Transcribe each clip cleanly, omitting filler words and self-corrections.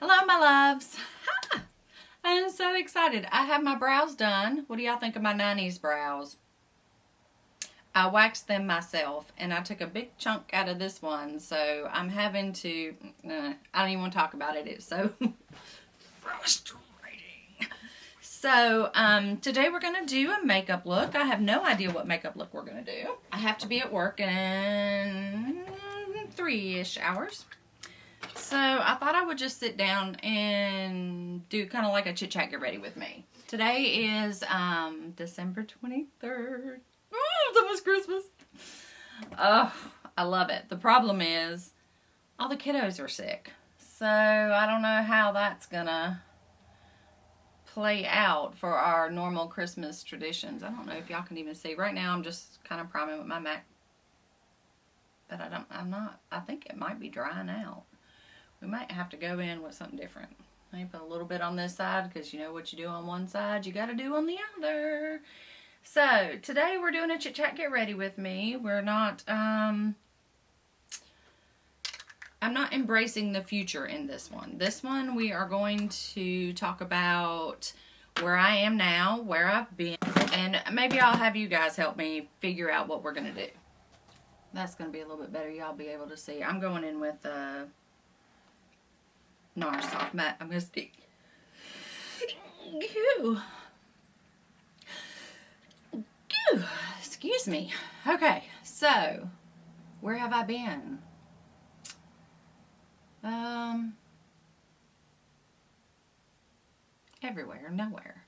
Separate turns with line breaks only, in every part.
Hello, my loves. I am so excited. I have my brows done. What do y'all think of my 90s brows? I waxed them myself, and I took a big chunk out of this one, so I'm having to... I don't even want to talk about it. It's so frustrating. So, today we're going to do a makeup look. I have no idea what makeup look we're going to do. I have to be at work in 3-ish hours. So I thought I would just sit down and do kind of like a chit chat, get ready with me. Today is December 23rd. Oh, it's almost Christmas. Oh, I love it. The problem is all the kiddos are sick. So I don't know how that's gonna play out for our normal Christmas traditions. I don't know if y'all can even see. Right now I'm just kind of priming with my MAC. But I think it might be drying out. We might have to go in with something different. Maybe put a little bit on this side because you know what you do on one side, you got to do on the other. So, today we're doing a chit chat, get ready with me. We're not, I'm not embracing the future in this one. This one we are going to talk about where I am now, where I've been, and maybe I'll have you guys help me figure out what we're going to do. That's going to be a little bit better. Y'all be able to see. I'm going in with NARS soft matte. I'm going to speak. Excuse me. Okay, so where have I been? Everywhere, nowhere.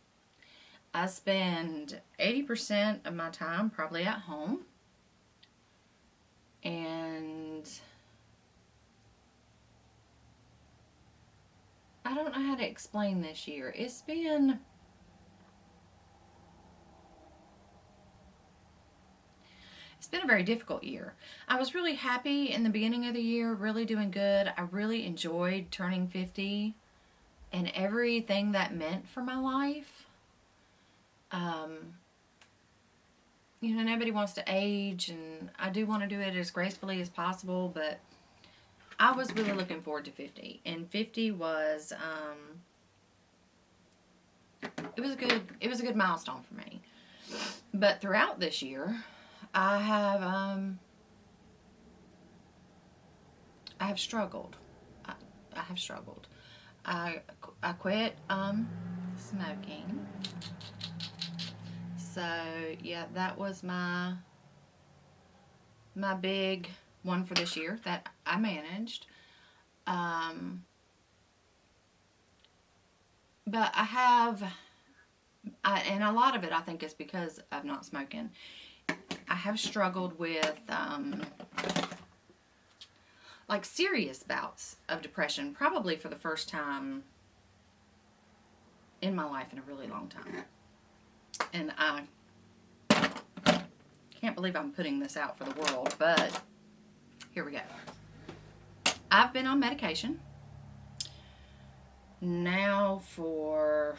I spend 80% of my time probably at home. And I don't know how to explain this year. It's been a very difficult year. I was really happy in the beginning of the year, really doing good. I really enjoyed turning 50 and everything that meant for my life. You know, nobody wants to age, and I do want to do it as gracefully as possible, but I was really looking forward to 50, and 50 was, it was a good milestone for me. But throughout this year, I have struggled. I have struggled. I quit smoking. So yeah, that was my big one for this year that I managed. But and a lot of it I think is because of not smoking. I have struggled with like serious bouts of depression, probably for the first time in my life in a really long time. And I can't believe I'm putting this out for the world, but here we go. I've been on medication now for,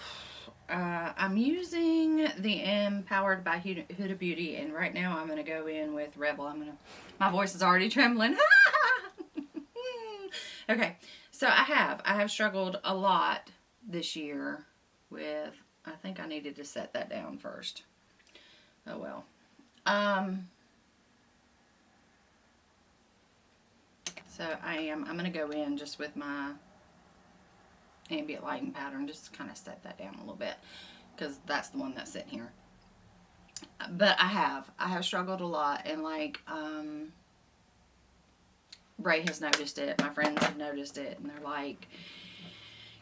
I'm using the Empowered by Huda Beauty, and right now I'm going to go in with Rebel. My voice is already trembling. Okay, so I have struggled a lot this year with, I think I needed to set that down first. Oh well. So I'm going to go in just with my ambient lighting powder and just kind of set that down a little bit, because that's the one that's sitting here. But I have struggled a lot, and like, Ray has noticed it, my friends have noticed it, and they're like,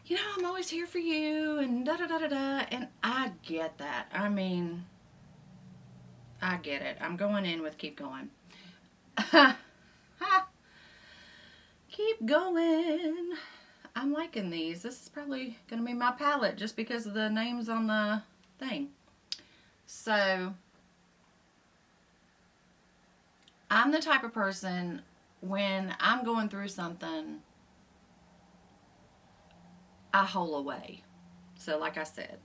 you know, I'm always here for you, and da-da-da-da-da, and I get that. I mean, I get it. I'm going in with keep going. Keep going. I'm liking these. This is probably going to be my palette just because of the names on the thing. So, I'm the type of person, when I'm going through something, I hole away. So like I said,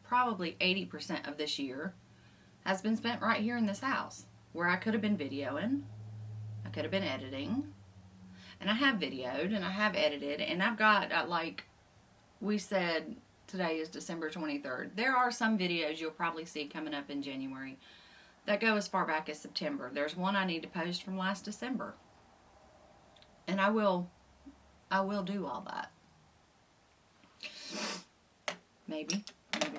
probably 80% of this year has been spent right here in this house, where I could have been videoing, I could have been editing, And I have videoed and I have edited, and I've got, like we said, today is December 23rd. There are some videos you'll probably see coming up in January that go as far back as September. There's one I need to post from last December. And I will do all that. Maybe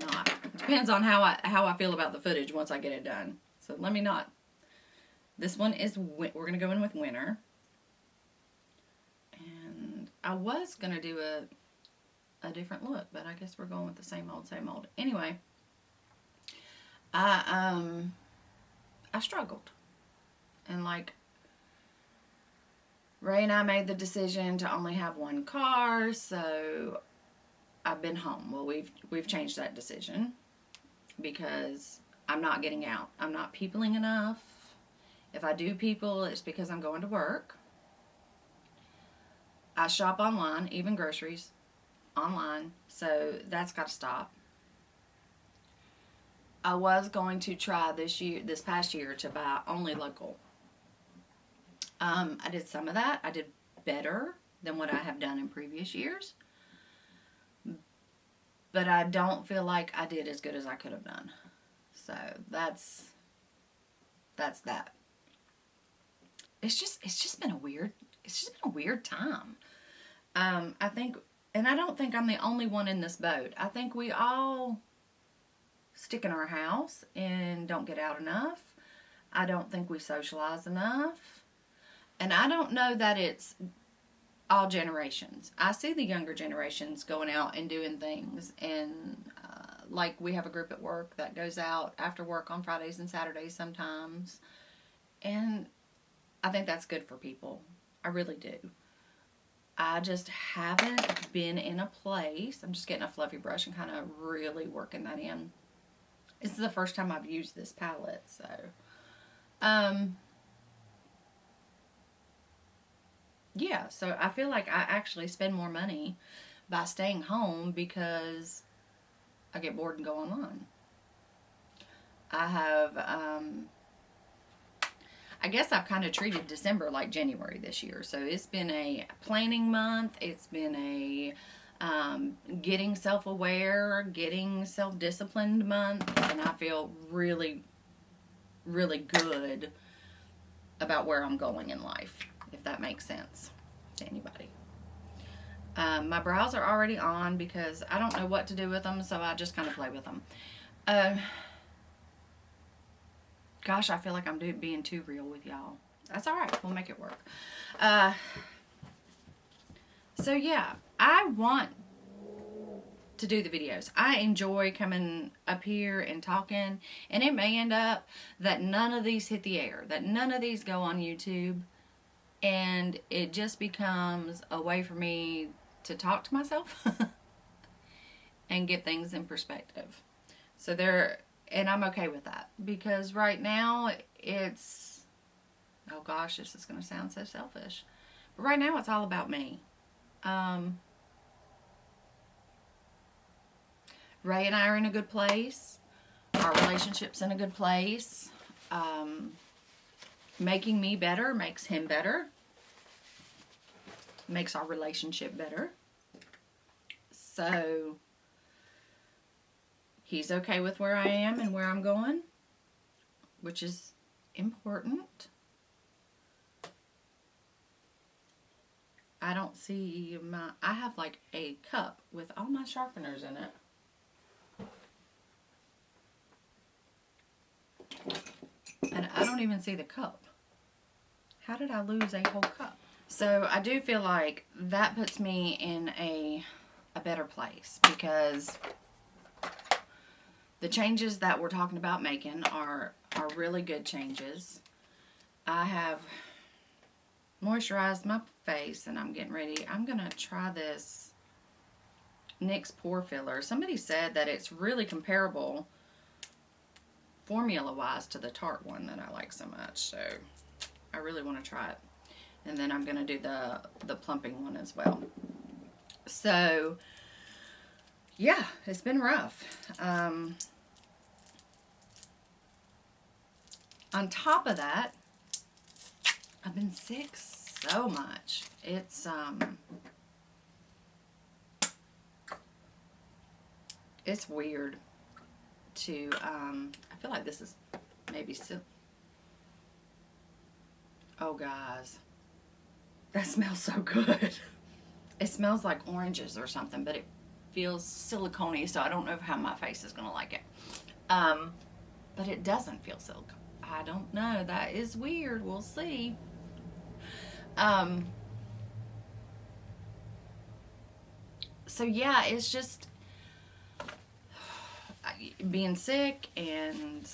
not. It depends on how I feel about the footage once I get it done. So let me not. This one is, we're going to go in with winter. And I was going to do a different look, but I guess we're going with the same old, same old. Anyway, I struggled. And like, Ray and I made the decision to only have one car, so I've been home. Well, we've changed that decision because I'm not getting out. I'm not peopling enough. If I do people, it's because I'm going to work. I shop online, even groceries online, so that's got to stop. I was going to try this past year, to buy only local. I did some of that. I did better than what I have done in previous years. But I don't feel like I did as good as I could have done. So that's that. It's just been a weird time. I think, and I don't think I'm the only one in this boat. I think we all stick in our house and don't get out enough. I don't think we socialize enough. And I don't know that it's all generations. I see the younger generations going out and doing things. And like we have a group at work that goes out after work on Fridays and Saturdays sometimes. And I think that's good for people. I really do. I just haven't been in a place. I'm just getting a fluffy brush and kind of really working that in. This is the first time I've used this palette, so. Yeah, so I feel like I actually spend more money by staying home because I get bored and go online. I have, I guess I've kind of treated December like January this year. So it's been a planning month. It's been a getting self-aware, getting self-disciplined month. And I feel really, really good about where I'm going in life, if that makes sense to anybody. My brows are already on because I don't know what to do with them, so I just kind of play with them. Gosh, I feel like I'm being too real with y'all. That's alright. We'll make it work. So yeah, I want to do the videos. I enjoy coming up here and talking, and it may end up that none of these hit the air, that none of these go on YouTube, and it just becomes a way for me to talk to myself and get things in perspective. So and I'm okay with that, because right now it's, oh gosh, this is going to sound so selfish, but right now it's all about me. Ray and I are in a good place. Our relationship's in a good place. Making me better makes him better. Makes our relationship better. So he's okay with where I am and where I'm going, which is important. I don't see I have like a cup with all my sharpeners in it. And I don't even see the cup. How did I lose a whole cup? So I do feel like that puts me in a better place, because the changes that we're talking about making are really good changes. I have moisturized my face and I'm getting ready. I'm going to try this NYX Pore Filler. Somebody said that it's really comparable formula-wise to the Tarte one that I like so much. So I really want to try it. And then I'm going to do the plumping one as well. So yeah, it's been rough. On top of that, I've been sick so much. It's weird to, I feel like this is maybe still, oh guys, that smells so good. It smells like oranges or something, but it feels silicone-y, so I don't know how my face is gonna like it. But it doesn't feel silicone. I don't know, that is weird, we'll see. So yeah, it's just being sick and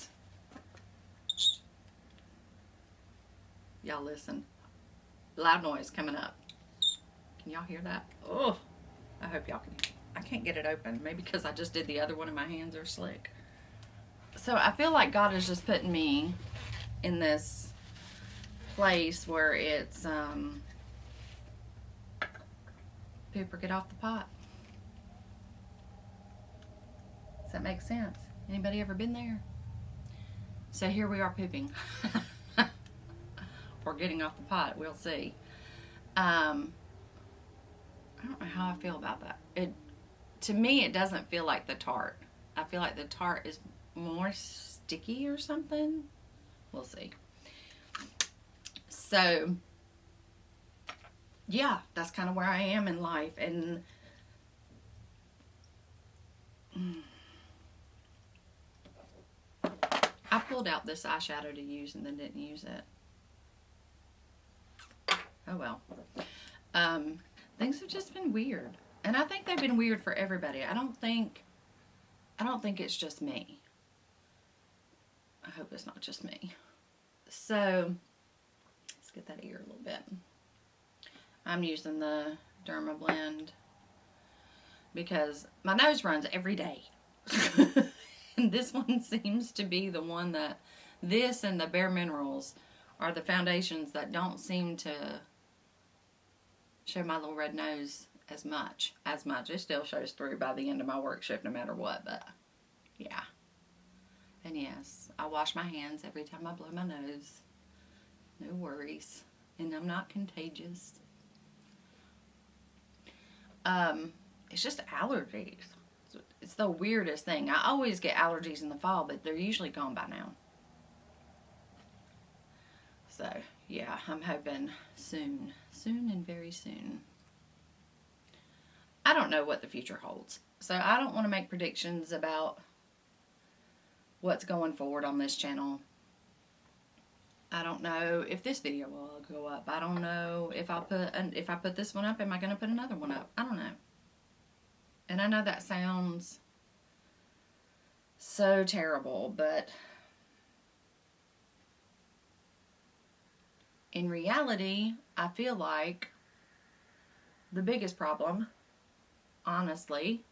y'all listen. Loud noise coming up. Can y'all hear that? Oh, I hope y'all can. I can't get it open. Maybe because I just did the other one and my hands are slick. So I feel like God is just putting me in this place where it's poop or get off the pot. Does that make sense? Anybody ever been there? So here we are pooping. Or getting off the pot, we'll see. I don't know how I feel about that. To me, it doesn't feel like the tart. I feel like the tart is more sticky or something. We'll see. So, yeah, that's kind of where I am in life. And I pulled out this eyeshadow to use and then didn't use it. Oh well. Things have just been weird. And I think they've been weird for everybody. I don't think it's just me. I hope it's not just me. So, let's get that ear a little bit. I'm using the Derma Blend because my nose runs every day. And this one seems to be the one that, this and the Bare Minerals are the foundations that don't seem to show my little red nose as much. It still shows through by the end of my work shift no matter what, but yeah. And yes, I wash my hands every time I blow my nose. No worries. And I'm not contagious. It's just allergies. It's the weirdest thing. I always get allergies in the fall, but they're usually gone by now. So, yeah, I'm hoping soon. Soon and very soon. I don't know what the future holds. So, I don't want to make predictions about what's going forward on this channel. I don't know if this video will go up. I don't know if if I put this one up, am I going to put another one up? I don't know. And I know that sounds so terrible, but in reality, I feel like the biggest problem, honestly,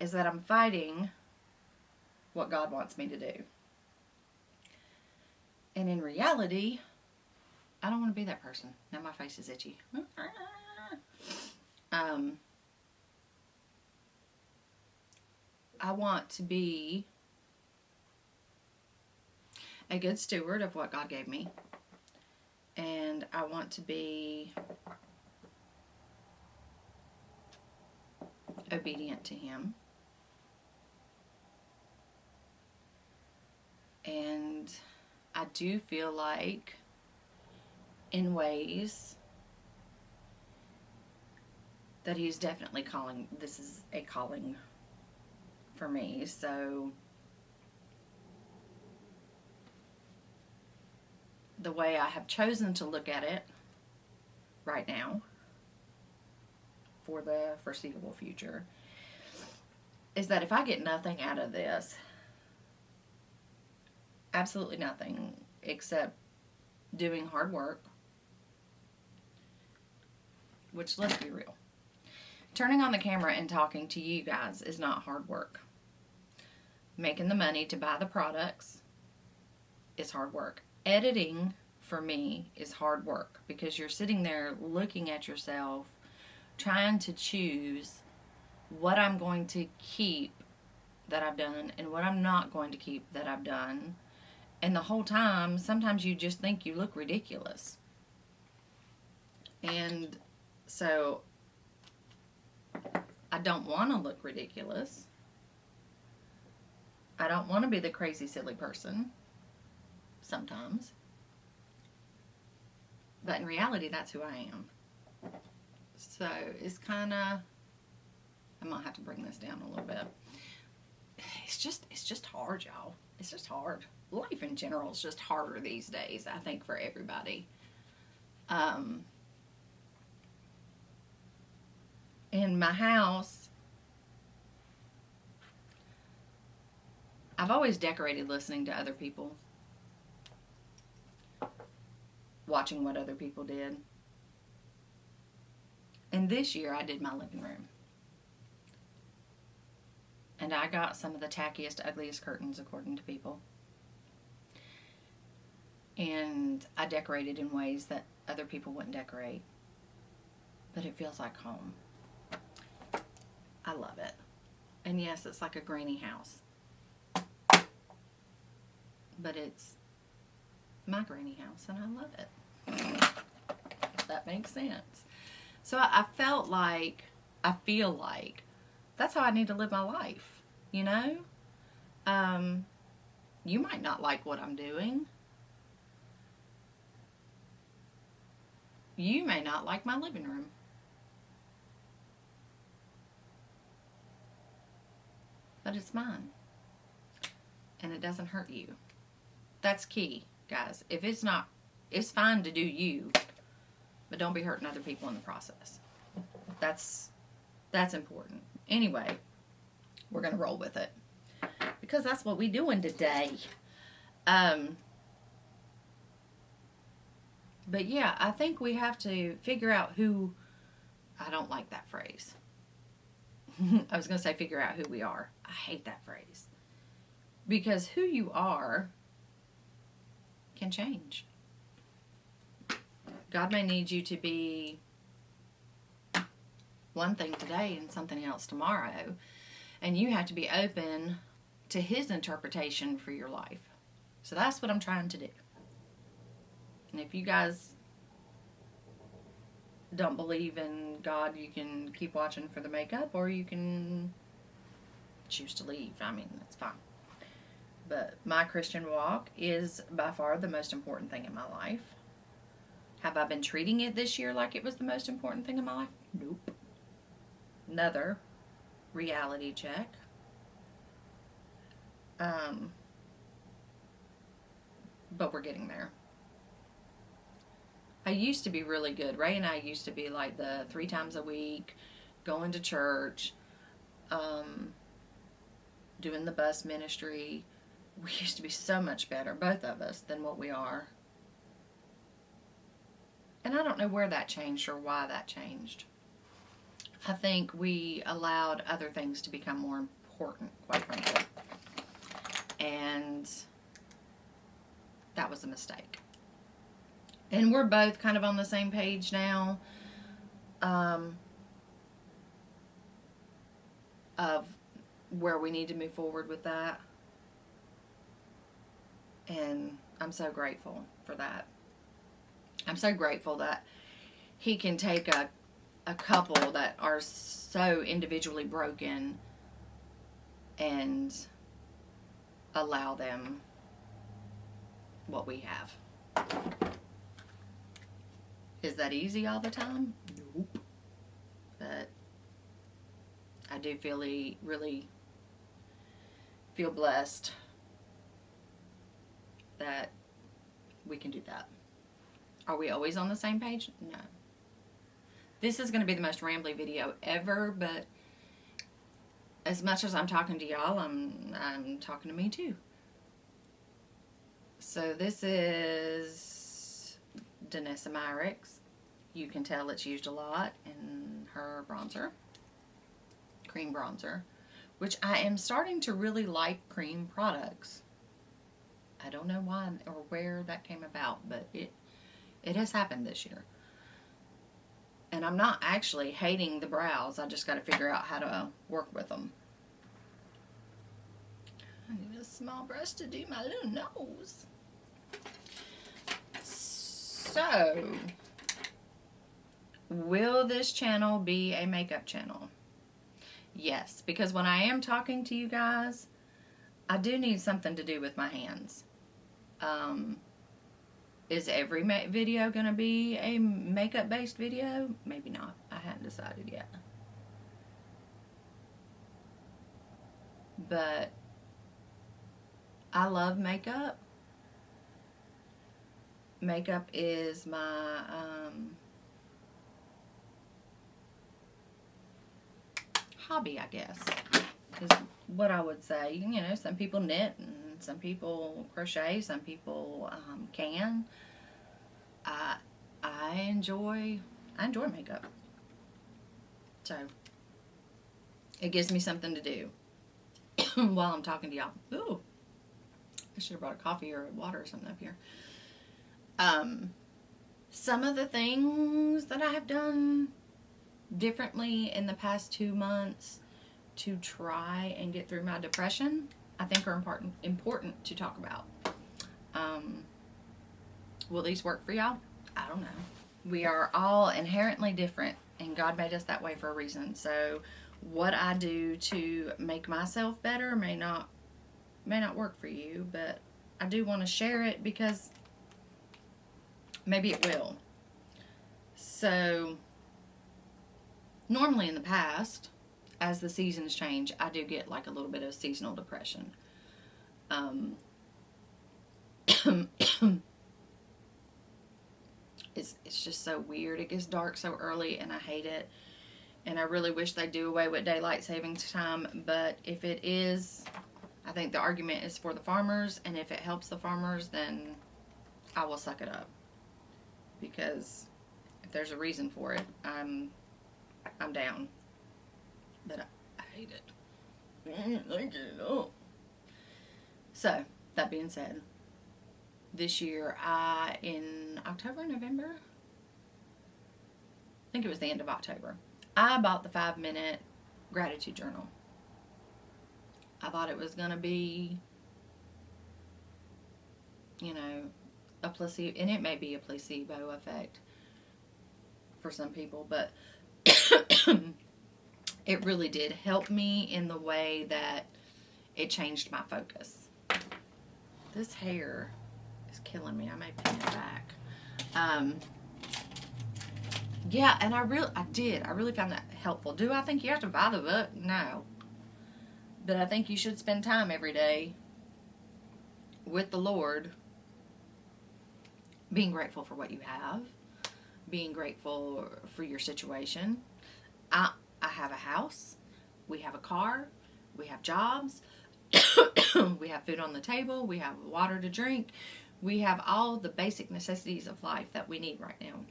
is that I'm fighting what God wants me to do. And in reality, I don't want to be that person. Now my face is itchy. I want to be a good steward of what God gave me. And I want to be obedient to Him. And I do feel like, in ways, that He's definitely calling. This is a calling for me. So the way I have chosen to look at it right now for the foreseeable future is that if I get nothing out of this, absolutely nothing except doing hard work, which, let's be real, turning on the camera and talking to you guys is not hard work. Making the money to buy the products is hard work. Editing, for me, is hard work because you're sitting there looking at yourself, trying to choose what I'm going to keep that I've done and what I'm not going to keep that I've done. And the whole time, sometimes you just think you look ridiculous. And so I don't want to look ridiculous. I don't want to be the crazy, silly person sometimes. But in reality, that's who I am. So it's kind of, I might have to bring this down a little bit. It's just hard, y'all. It's just hard. Life in general is just harder these days, I think, for everybody. In my house, I've always decorated listening to other people, watching what other people did. And this year I did my living room. And I got some of the tackiest, ugliest curtains according to people. And I decorated in ways that other people wouldn't decorate. But it feels like home. I love it. And yes, it's like a granny house. But it's my granny house and I love it. If that makes sense. So I feel like that's how I need to live my life, you know? You might not like what I'm doing. You may not like my living room. But it's mine. And it doesn't hurt you. That's key, guys. If it's not, it's fine to do you, but don't be hurting other people in the process. That's important. Anyway, we're going to roll with it. Because that's what we're doing today. But yeah, I think we have to figure out who, I don't like that phrase. I was going to say figure out who we are. I hate that phrase. Because who you are can change. God may need you to be one thing today and something else tomorrow. And you have to be open to His interpretation for your life. So that's what I'm trying to do. And if you guys don't believe in God, you can keep watching for the makeup, or you can choose to leave. I mean, that's fine. But my Christian walk is by far the most important thing in my life. Have I been treating it this year like it was the most important thing in my life? Nope. Another reality check. But we're getting there. I used to be really good. Ray and I used to be like the 3 times a week, going to church, doing the bus ministry. We used to be so much better, both of us, than what we are. And I don't know where that changed or why that changed. I think we allowed other things to become more important, quite frankly. And that was a mistake. And we're both kind of on the same page now, of where we need to move forward with that. And I'm so grateful for that. I'm so grateful that He can take a couple that are so individually broken and allow them what we have. Is that easy all the time? Nope. But I do really feel blessed that we can do that. Are we always on the same page? No. This is going to be the most rambly video ever, but as much as I'm talking to y'all, I'm talking to me too. So this is Danessa Myricks. You can tell it's used a lot in her bronzer, cream bronzer, which I am starting to really like cream products. I don't know why or where that came about, but it has happened this year. And I'm not actually hating the brows. I just got to figure out how to work with them. I need a small brush to do my little nose. So, Will this channel be a makeup channel? Yes, because when I am talking to you guys, I do need something to do with my hands. Is every video going to be a makeup-based video? Maybe not. I haven't decided yet. But I love makeup. Makeup is my hobby, I guess, is what I would say. You know, some people knit, and some people crochet, some people can. I enjoy makeup, so it gives me something to do while I'm talking to y'all. Ooh, I should have brought a coffee or water or something up here. Some of the things that I have done differently in the past 2 months to try and get through my depression, I think are important to talk about. Will these work for y'all? I don't know. We are all inherently different, and God made us that way for a reason. So what I do to make myself better may not work for you, but I do want to share it because maybe it will. So normally in the past, as the seasons change, I do get like a little bit of seasonal depression. It's just so weird. It gets dark so early and I hate it. And I really wish they'd do away with daylight savings time. But if it is, I think the argument is for the farmers. And if it helps the farmers, then I will suck it up. Because if there's a reason for it, I'm down. But I hate it. I get it all. So, that being said, this year, in October, November, I think it was the end of October, I bought the 5-minute gratitude journal. I thought it was going to be, you know, a placebo, and it may be a placebo effect for some people, but it really did help me in the way that it changed my focus. This hair is killing me. I may pin it back. Yeah, and I really found that helpful. Do I think you have to buy the book? No. But I think you should spend time every day with the Lord, being grateful for what you have, being grateful for your situation. I have a house, we have a car, we have jobs, we have food on the table, we have water to drink, we have all the basic necessities of life that we need right now.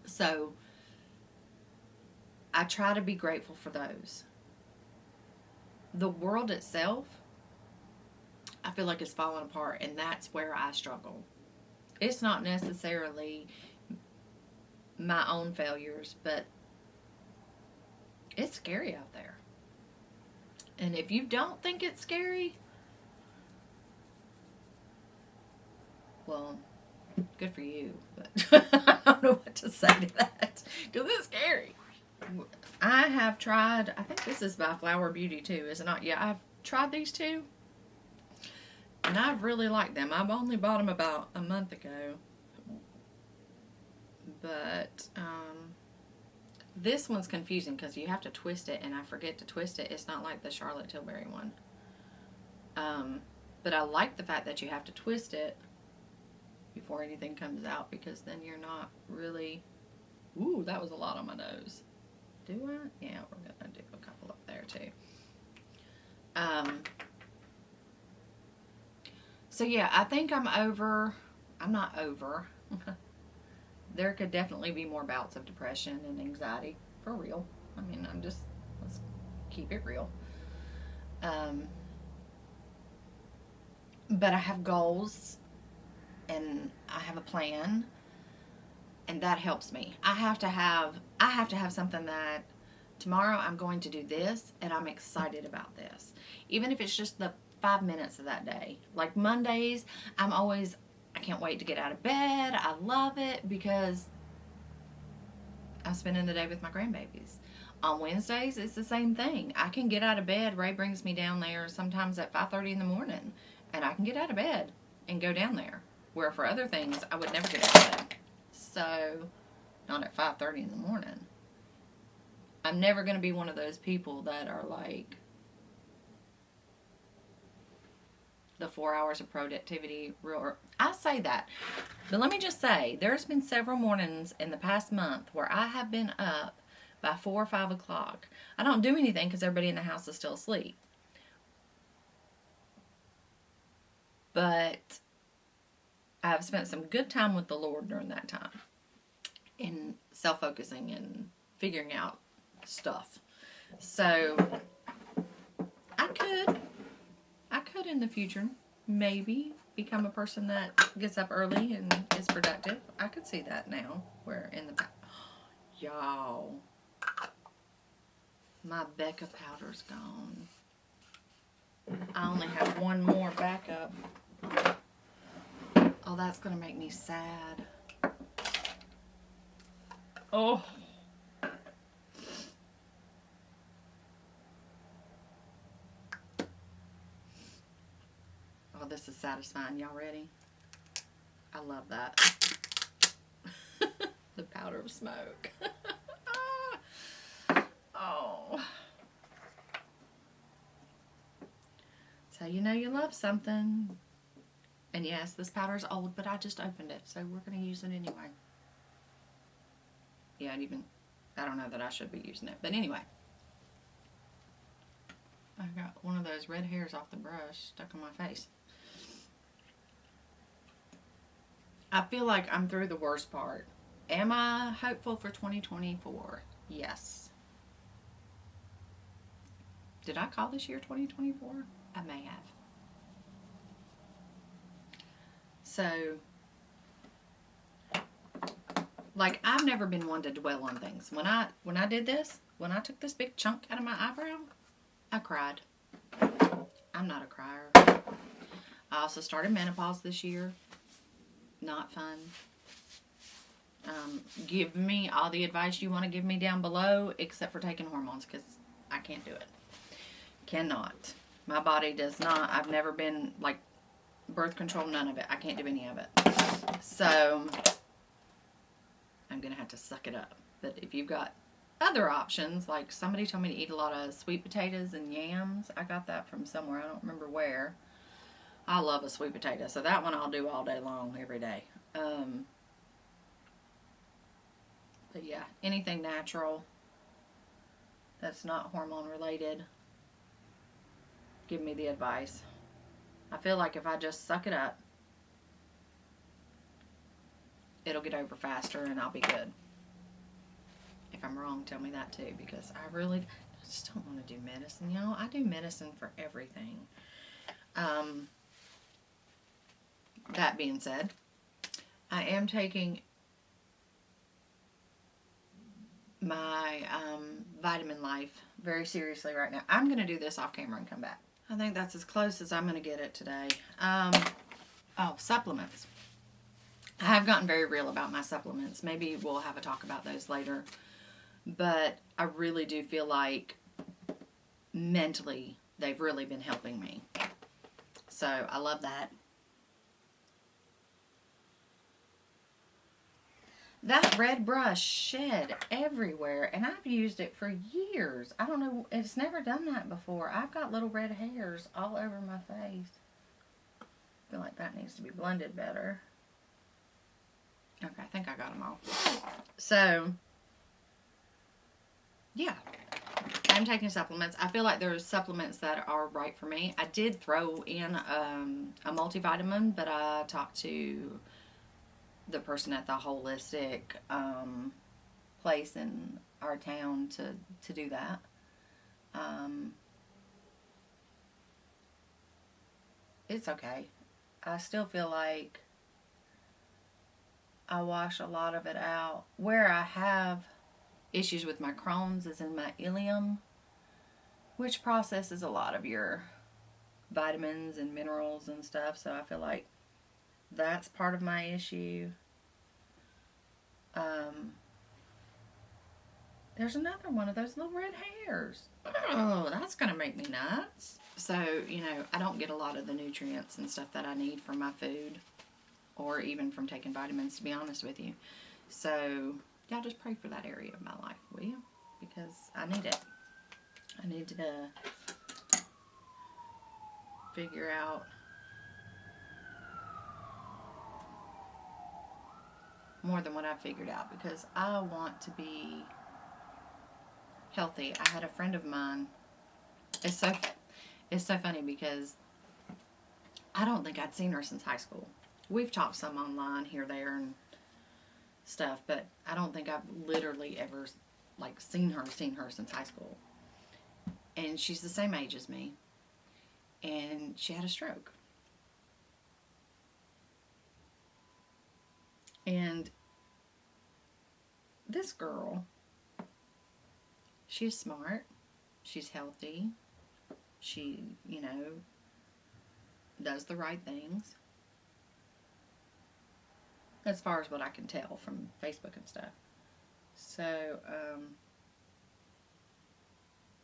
So I try to be grateful for those. The world itself, I feel like it's falling apart, and that's where I struggle. It's not necessarily my own failures, but it's scary out there. And if you don't think it's scary, well, good for you. But I don't know what to say to that, because it's scary. I have tried, I think this is by Flower Beauty too, is it not? Yeah, I've tried these two, and I've really liked them. I've only bought them about a month ago. But this one's confusing because you have to twist it, and I forget to twist it. It's not like the Charlotte Tilbury one. But I like the fact that you have to twist it before anything comes out, because then you're not really... Ooh, that was a lot on my nose. Do I? Yeah, we're going to do a couple up there too. So yeah, I think I'm not over. There could definitely be more bouts of depression and anxiety, for real. I mean, let's keep it real. But I have goals, and I have a plan, and that helps me. I have to have something that tomorrow I'm going to do this, and I'm excited about this. Even if it's just the 5 minutes of that day. Like Mondays, I can't wait to get out of bed. I love it because I'm spending the day with my grandbabies. On Wednesdays, it's the same thing. I can get out of bed. Ray brings me down there sometimes at 5:30 in the morning, and I can get out of bed and go down there. Where for other things, I would never get out of bed. So, not at 5:30 in the morning. I'm never going to be one of those people that are like the 4 hours of productivity. I say that, but let me just say, there's been several mornings in the past month where I have been up by 4 or 5 o'clock. I don't do anything because everybody in the house is still asleep. But I've spent some good time with the Lord during that time in self-focusing and figuring out stuff. So I could in the future maybe become a person that gets up early and is productive. I could see that now. Where in the y'all, my Becca powder's gone. I only have one more backup. Oh, that's gonna make me sad. Oh. Oh, this is satisfying. Y'all ready? I love that. The powder of smoke. Oh. So you know you love something. And yes, this powder's old, but I just opened it, so we're going to use it anyway. Yeah, I don't know that I should be using it, but anyway. I got one of those red hairs off the brush stuck on my face. I feel like I'm through the worst part. Am I hopeful for 2024? Yes. Did I call this year 2024? I may have. So, like, I've never been one to dwell on things. When I did this, when I took this big chunk out of my eyebrow, I cried. I'm not a crier. I also started menopause this year. Not fun. Give me all the advice you want to give me down below, except for taking hormones, because I can't do it. Cannot. My body does not. I've never been, like, birth control, none of it. I can't do any of it. So, I'm going to have to suck it up. But if you've got other options, like somebody told me to eat a lot of sweet potatoes and yams. I got that from somewhere. I don't remember where. I love a sweet potato. So that one I'll do all day long, every day. But yeah, anything natural that's not hormone related, give me the advice. I feel like if I just suck it up, it'll get over faster and I'll be good. If I'm wrong, tell me that too, because I just don't want to do medicine. You know, I do medicine for everything. That being said, I am taking my Vitamin Life very seriously right now. I'm going to do this off camera and come back. I think that's as close as I'm going to get it today. Oh, supplements. I have gotten very real about my supplements. Maybe we'll have a talk about those later. But I really do feel like mentally they've really been helping me. So I love that. That red brush shed everywhere, and I've used it for years. I don't know, it's never done that before. I've got little red hairs all over my face. I feel like that needs to be blended better. Okay, I think I got them all. So, yeah, I'm taking supplements. I feel like there's supplements that are right for me. I did throw in a multivitamin, but I talked to the person at the holistic place in our town to do that. It's okay. I still feel like I wash a lot of it out. Where I have issues with my Crohn's is in my ileum, which processes a lot of your vitamins and minerals and stuff. So I feel like that's part of my issue. There's another one of those little red hairs. Oh, that's going to make me nuts. So, you know, I don't get a lot of the nutrients and stuff that I need from my food or even from taking vitamins, to be honest with you. So, y'all just pray for that area of my life, will you? Because I need it. I need to figure out more than what I figured out, because I want to be healthy. I had a friend of mine. It's so funny because I don't think I'd seen her since high school. We've talked some online here, there, and stuff, but I don't think I've literally ever like seen her since high school. And she's the same age as me, and she had a stroke. And this girl, she's smart, she's healthy, she, you know, does the right things, as far as what I can tell from Facebook and stuff. So,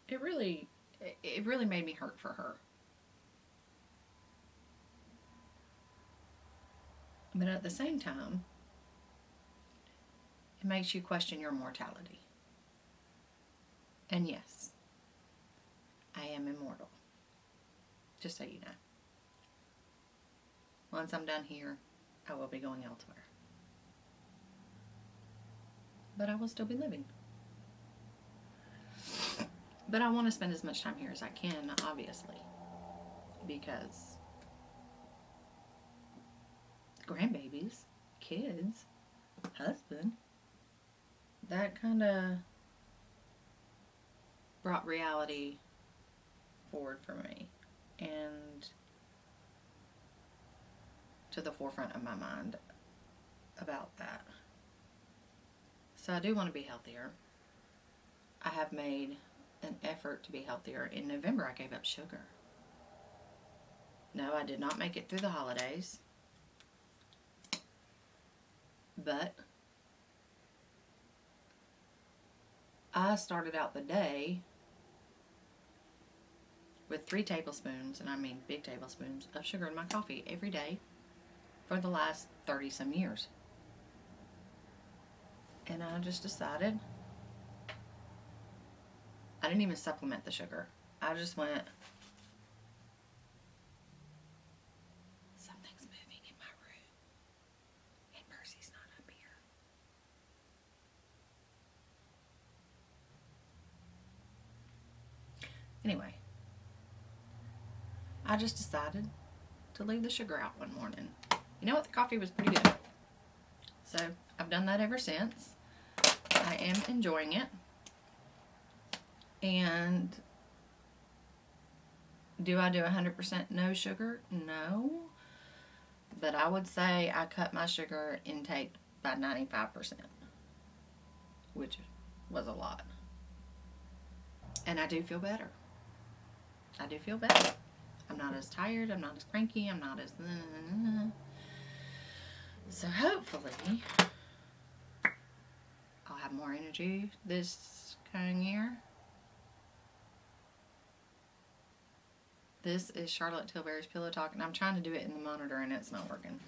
it really made me hurt for her. But at the same time, it makes you question your mortality. And yes, I am immortal. Just so you know. Once I'm done here, I will be going elsewhere. But I will still be living. But I want to spend as much time here as I can, obviously. Because grandbabies, kids, husband, that kind of brought reality forward for me and to the forefront of my mind about that. So I do want to be healthier. I have made an effort to be healthier. In November, I gave up sugar. No, I did not make it through the holidays. But I started out the day with 3 tablespoons, and I mean big tablespoons, of sugar in my coffee every day for the last 30 some years. And I just decided I didn't even supplement the sugar. I just went, something's moving in my room, and Percy's not up here. Anyway, I just decided to leave the sugar out one morning. You know what? The coffee was pretty good. So I've done that ever since. I am enjoying it. And do I do 100% no sugar? No. But I would say I cut my sugar intake by 95%, which was a lot. And I do feel better. I do feel better. I'm not as tired. I'm not as cranky. I'm not as... So hopefully I'll have more energy this coming year. This is Charlotte Tilbury's Pillow Talk, and I'm trying to do it in the monitor, and it's not working.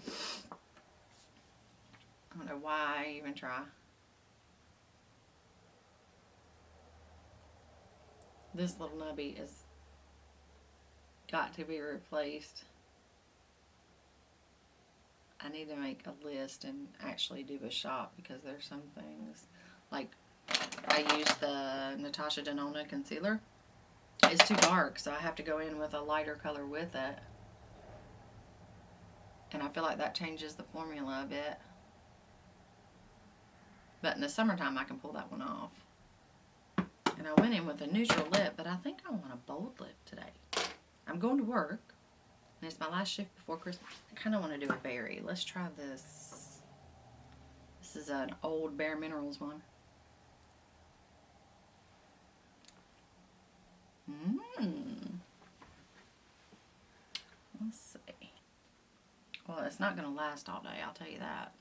I don't know why I even try. This little nubby is got to be replaced. I need to make a list and actually do a shop, because there's some things, like I use the Natasha Denona concealer. It's too dark, so I have to go in with a lighter color with it. And I feel like that changes the formula a bit. But in the summertime, I can pull that one off. And I went in with a neutral lip, but I think I want a bold lip today. I'm going to work, and it's my last shift before Christmas. I kind of want to do a berry. Let's try this. This is an old Bare Minerals one. Let's see. Well, it's not going to last all day, I'll tell you that.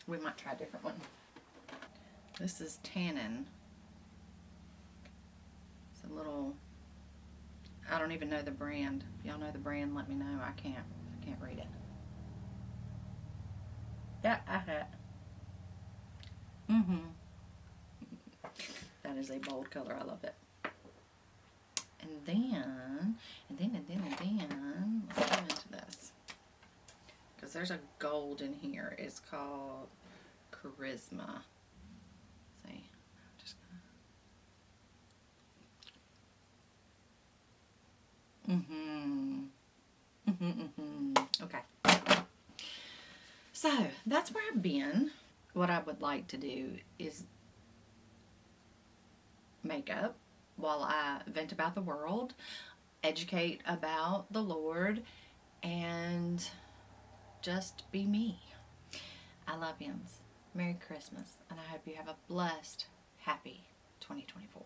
We might try a different one. This is tannin. It's a little, I don't even know the brand. If y'all know the brand, let me know. I can't read it. Yeah, I had. That is a bold color. I love it. And then, let's go into this. Because there's a gold in here. It's called Charisma. See, I'm just gonna. Okay. So that's where I've been. What I would like to do is makeup while I vent about the world, educate about the Lord, and just be me. I love yous. Merry Christmas, and I hope you have a blessed, happy 2024.